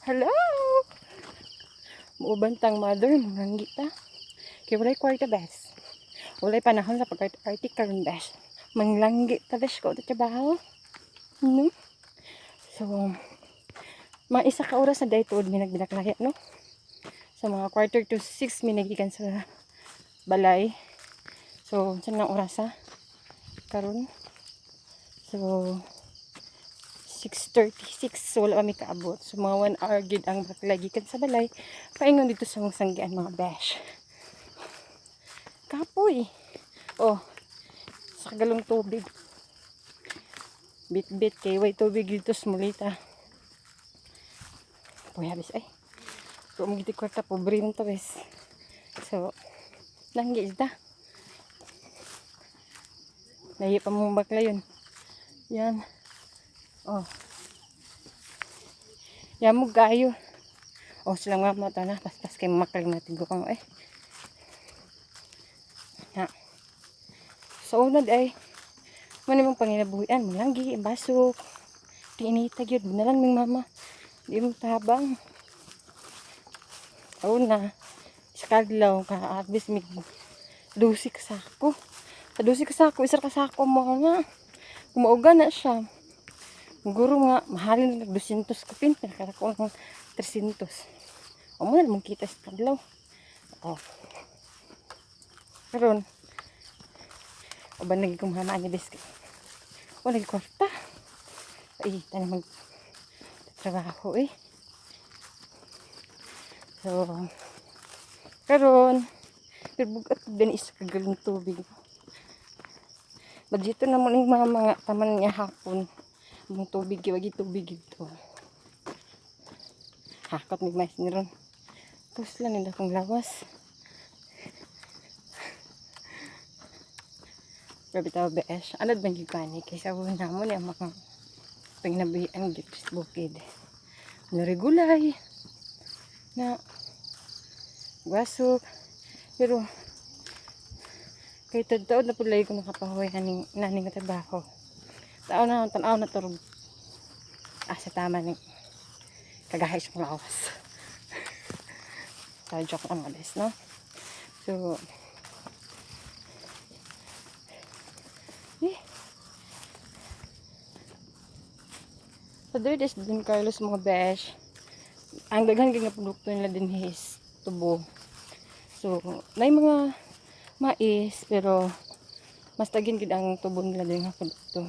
Hello! Muubantang mother, manganggi ta. Kaya walay kwarta bes. Walay panahon sa pag-artik karon bes. Manglanggi ta bes ko ito trabaho. So, mga isa ka oras na dahil tuod may nagbinaklaya, no? So, mga 5:45 may nagikan sa balay. So, saan na oras ha? Karon. So, 6:36. So, wala kami kaabot. So, mga 1 hour gid ang baklagikan sa balay. Paingon dito sa mga sanggian, mga besh. Kapoy. Oh, sa kagalong tubig. Bit-bit kay way tubig dito sa mulita. Puy, habis ay. So, umigiti kwarta, pobre nito, bes. So, langgi isda. Lahi pa mong bakla yun. Yan. Oh. Yan mo gayo. Oh, sila nga mata na. Pas-pas kayo makaling natin ko eh. Ha. So, unad ay. Manimang panginabuhian. Malanggi, basok. Tinitag yun. Bunalan ming mama. Di mo tabang. Na. Iskadlaw ka. At least may dusi kasako. Sa dusi kasako. Isar kasako mo nga. Kumauga na siya. Guro nga, mahalin na 200 kapin, pinakara ko ng 300. O mo na naman kita sa kadlaw. O. Karon, o ba naging kumahamaan ni Beski? O, naging kwarta. Ay, tayo mag-trabaho eh. So, karon, pero bugat din isa kagalong tubig. Badito na mo ng mga taman niya hapon. Ang tubig, wagi tubig ito. Hakot may mais niron. Tapos lang nila kong lawas. Pero bitaw besh. Anad bang gigani? Kaysa huwag na mo niya makang pangnabihan dito sa bukid. Narigulay. Na basok. Pero kay tagtaod na pulay ko nakapahuay naning trabaho. Tanaw na turog. Sa tama ni kagahay sa lawas. So, joke lang mabes, no? So, so there is din Carlos mga besh. Ang daghan kay nga produkto nila din is tubo. So, may mga mais pero mas tagin gid ang tubo nila din nga produkto.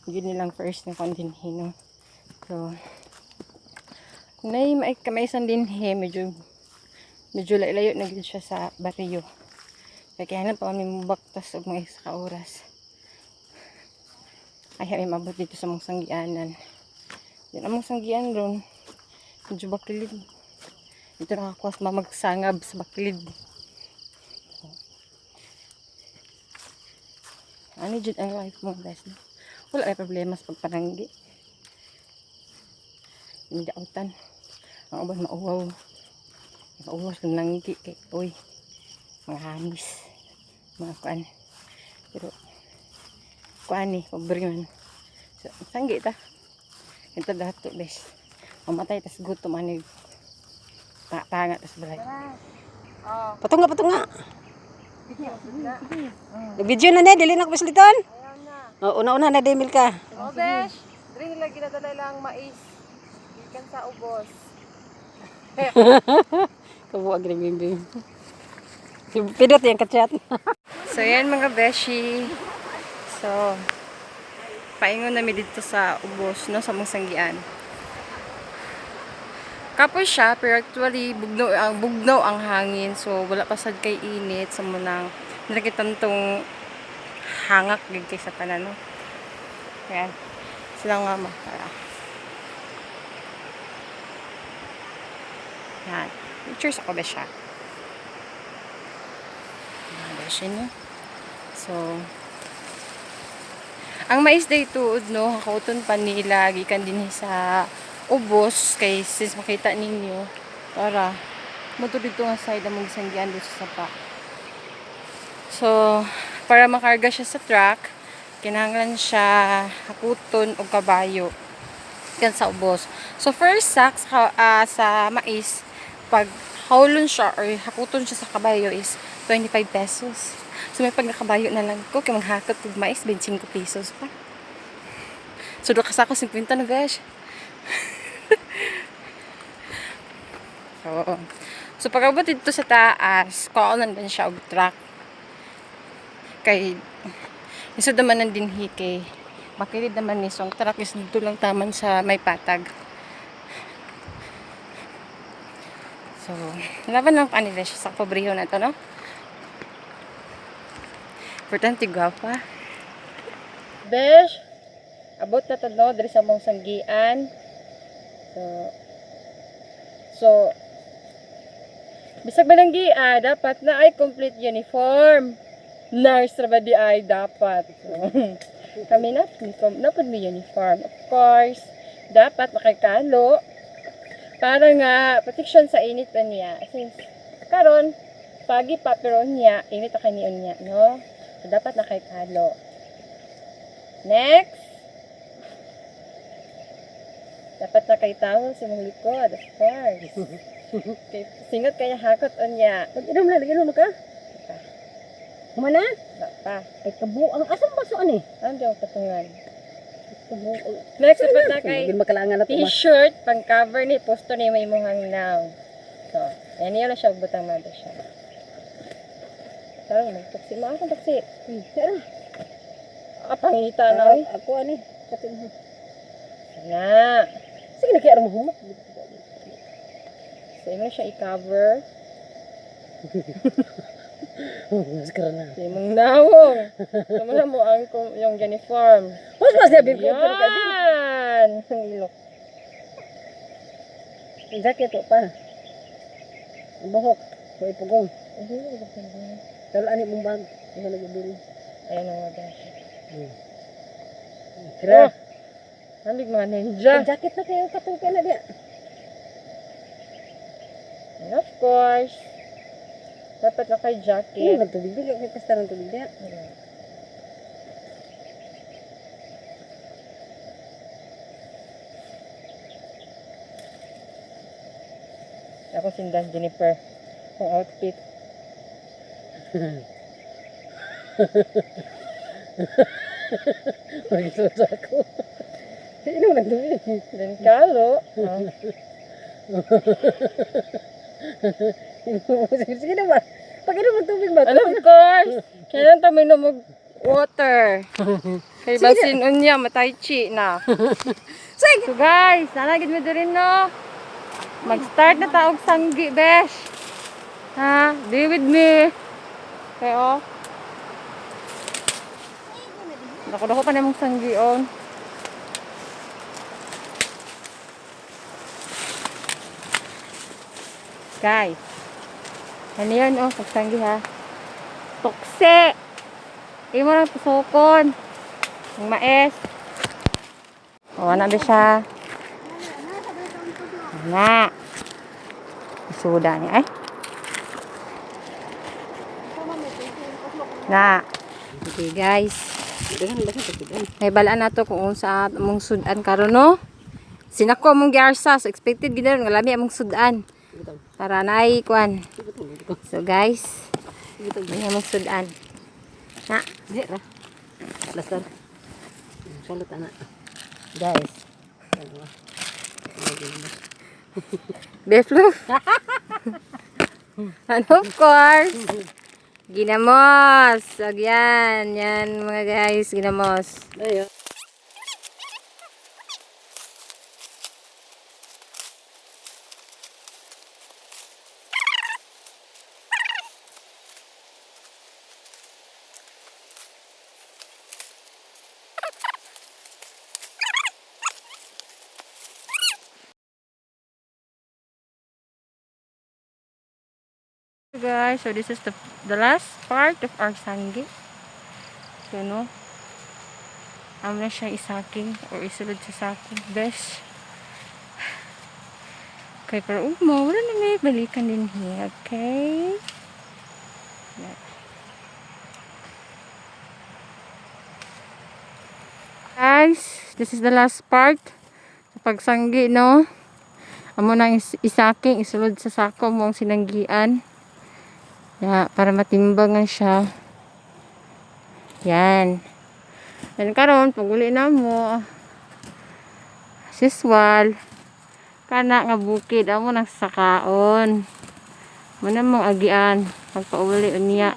Gid nilang first na kondinhi, no? So, may kamaisan din medyo layo na gid siya sa baryo. Kaya lang pa kami mabaktas og mga isa ka oras. Ay, may mabot dito sa mong sanggianan. Yan ang mong sanggian ron. Medyo bakilid. Dito nakakuas mamagsangab sa bakilid. Ano dyan ang life mo, guys? Wala ay problema sa pagpananggi. Hindi autan. Ang uban mauwaw. Mauwaw sa nanggi. Uy, mga hamis. Mga kuan. Pero, kuan eh, pobre man. So, sanggi ta. Ito dato, bes. Mamatay, tas gutom, ano tanga, tas balay. Patunga. Video na dili na ko pasliton. Una-una na demil ka. Oh, besh. Dring lagi na talay lang mais. Ikan sa ubos. Kabuag rin bimbing. Pidot yung kachat. So, yan mga beshi. So, paingon namin dito sa ubos, no? Sa mong sanggian. Kapoy siya, pero actually, bugnaw ang hangin. So, wala pa sad kay init. Sa munang, nakikitan tong hangak gig kay sa tanan, no? Ayan. Silang mama. Ayan. Pictures ako ba siya? Ayan ba siya, no? So, ang mais day tuod, no? Hakauton pa nila. Gikan din sa ubos. Kay sis makita ninyo. Para, muto dito nga side ang mga sanggian dito sa sapa. So, para makarga siya sa truck, kinahanglan siya hakuton o kabayo. kan sa ubos. So first sack sa mais, pag haulon siya or hakuton siya sa kabayo is 25 pesos. So may pag nakabayo na lang ko, kaya maghakot kog mais 25 pesos pa. So do ka sa ako 50 na besh. So pag-abot dito sa taas, kaunan din siya og truck. Kay isod naman ng dinhi kay makilid naman ni song truck is dito lang taman sa may patag. So, laban lang kanila siya sa pobriho na to, no? Importante gwapa. Besh, abot na to, no? Dari sa mong sanggian. So, bisag balanggia, dapat na ay complete uniform. Nurse ba di ay dapat. So, kami na po may uniform. Of course, dapat makikalo. Para nga, protection sa init pa niya. Since, karon pagi pa, pero niya, init na kaniyon niya, no? So, dapat nakikalo. Next. Dapat nakitaw sa mong likod, of course. Okay, singot kaya hakot on niya. Pag-inom na, inom ka? Kumana? Pa. Ay, kabuang. Asang baso ani? Ano daw patungan? Kabuang. Next, dapat na kay Hindi makalangan na ito. t-shirt, pang cover ni posto ni may muhang now. So, yan yun na siya, butang mada siya. Tarang, magtaksi. Maakong taksi. Sira. Pangita na. Ako ani. Katin mo. Na. Sige na kaya mo humak. So, yun na siya i-cover. Maskara na. Si mong nawong. Tumula mo ang yung uniform. Mas sabi ko. Yan! Ang ilok. Ang jacket to pa. Ang buhok. May pugong. Dalo ani mong bag. Ano nagbibili? Ayun ang mga bag. Sira. Handig mga ninja. Ang jacket na kayo katong na diya. And of course, dapat na kay jacket. Nagtubig din. Kaya kasta ng tubig diya. Ako sindan Jennifer. Ang outfit. Magsusa ako. Inom ng tubig. Then kalo. Sige na ba? Pag-inom ng tubig ba? And of course, kailan tayo minumog water. Kay basin unya, matay chi na. Sige! So guys, nanagid mo rin no. Mag-start na taog sanggi, besh. Ha? Be with me. Okay, oh. Dako-dako pa na mong sanggi, on. Guys. Ano yan, oh. Pagsanggi, ha. Tukse. Imo lang pusokon. Yung mais. O, ano ba siya? Na. Isuda niya, ay. Na. Okay, guys. May balaan na to kung sa mong sudan karon no. Sinako mong gyarsa. So, expected gina ron. Ngalami among sudan. Para naay kuan. So, guys. May among sudan. Na. Dira. Lasar. Salot anak. Guys. Beflo. And of course, ginamos. So, yan. Yan mga guys, ginamos. Ayo. Guys, so this is the last part of our sanggi. So, no. Amo na siya isaking or isulod sa saking. Best. Okay, pero wala na may balikan din here. Okay. Guys, this is the last part. pagsanggi, no? Amo nang isaking isulod sa sako mong sinanggian. Ya, para matimbangan siya. Yan. Yan karon paguli na mo. Siswal. Kana nga bukid amo nang sakaon. Muna mong agian pagpauli unya.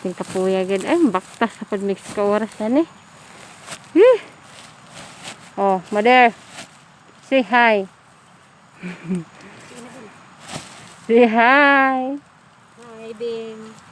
Ting kapuya gid ay baktas sa mix ka oras na ni. Oh, mother. Say hi. Say hi. Hi, Bing.